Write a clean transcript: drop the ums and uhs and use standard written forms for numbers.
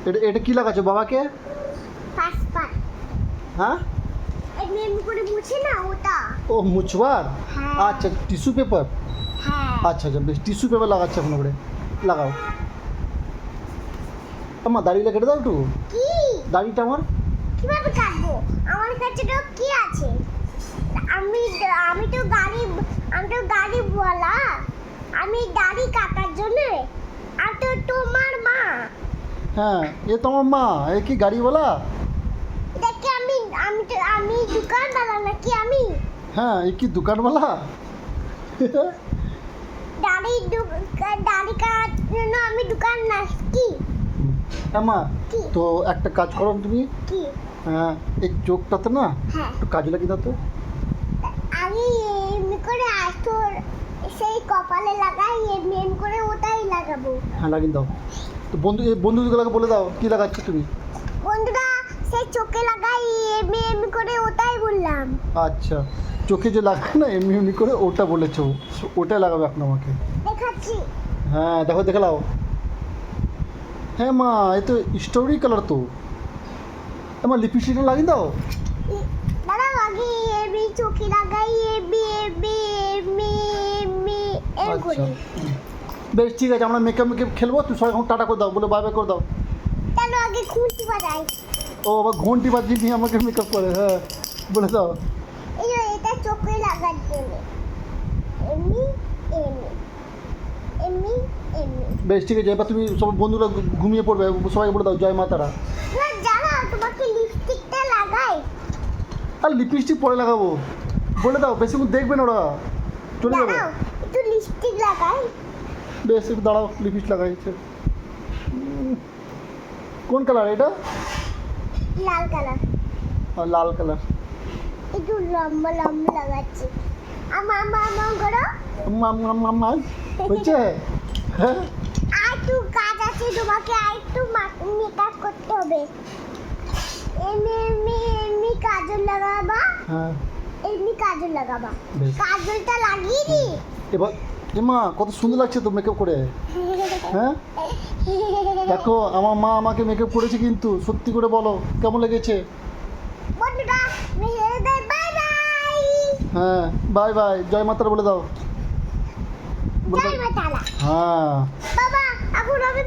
এটা এটা কি লাগাচ্ছো বাবাকে? পাসপোর্ট হ্যাঁ, এমনি এমনি করে মুছে না ওটা। ও মুছবার। হ্যাঁ। আচ্ছা, টিস্যু পেপার। হ্যাঁ। আচ্ছা আচ্ছা, বেশ, টিস্যু পেপার লাগাচ্ছে এখন ওপরে। লাগাও। আমার দাড়িটা কেটে দাও একটু। কি দাড়িটা আমার। কিভাবে কাটবো? আমার কাছে তো কি আছে? আমি আমি তো গাড়িওয়ালা। আমি দাড়ি কাটার জন্য। আর তো তোমার মা। হ্যাঁ, এ তো আমার মা। এ কি গাড়িওয়ালা? দেখি আমি দোকানওয়ালা নাকি আমি? হ্যাঁ, এ কি দোকানওয়ালা? দাড়ি কাটার জন্য আমি দোকান নাকি? হ্যাঁ মা, কি? তো একটা কাজ করো তুমি। কি? হ্যাঁ, এই চোখটাতে না হ্যাঁ। একটু কাজে লাগিয়ে দাও তো। আমি এমনি করে তোর সেই কপালে লাগাই এমনি এমনি করে ওটাই লাগাবো। হ্যাঁ, লাগিয়ে দাও। তো বন্ধুগুলোকে বলে দাও কি লাগাচ্ছ তুমি। বন্ধুরা সেই চোখে লাগাই এমনি এমনি করে ওটাই বললাম। আচ্ছা, চোখে যে লাগায় না এমনি এমনি করে, ওটা বলেছো। ওটাই লাগাবে এখন আমাকে। দেখাচ্ছি। হ্যাঁ, দেখো, দেখে নাও। হ্যাঁ মা, এ তো স্ট্রবেরি কালার তো। আমার লিপস্টিকটা লাগিয়ে দাও। দাঁড়াও আগে এমনি চোখে লাগাই এমনি এমনি এমনি এমনি এম আচ্ছা, করি। বেশ, ঠিক আছে, আমরা মেকআপ খেলবো। তুমি সবাই এখন টাটা করে দাও, বলে বাই বাই করে দাও। চলো আগে খুশি বাজাই। ও আবার ঘন্টি বাজিয়ে নিয়ে আমাকে মেকআপ করে। হ্যাঁ, বলে দাও। এই যে এটা চোখে লাগার জন্য এমনি এমনি এমনি এমনি। বেশ, ঠিক আছে, এবার তুমি সব বন্ধুরা ঘুমিয়ে পড়বে, সবাই বলে দাও জয় মা তারা। না জানো তোমাকে লিপস্টিকটা লাগাই। আর লিপস্টিক পরে লাগাবো, বলে দাও, বেশিক্ষণ দেখবে না ওরা, চলে যাবে। দাঁড়াও একটু লিপস্টিক লাগাই। বেশ, একটু দাঁড়াও, লিপস্টিক লাগাইছে। কোন কালার এটা? লাল কালার। লাল কালার। একটু লম্বা লম্বা লাগাচ্ছি। আমার করো। হয়েছে? হ্যাঁ, আর একটু কাজ আছে, তোমাকে আর একটু মেকআপ করতে হবে। এমনি এমনি এমনি কাজল লাগাবা। হ্যাঁ, এমনি কাজল লাগাবা। বেশ। কাজলটা লাগিয়ে দি। এবার মা কত সুন্দর লাগছে তো মেকআপ করে। হ্যাঁ, দেখো আমার মা আমাকে মেকআপ করেছে, কিন্তু সত্যি করে বলো কেমন লেগেছে। বন্ধুরা বাই বাই। হ্যাঁ, বাই বাই, জয় মাতারা বলে দাও। বলে জয় দাও। মা তারা। হ্যাঁ। বাবা এখন আমি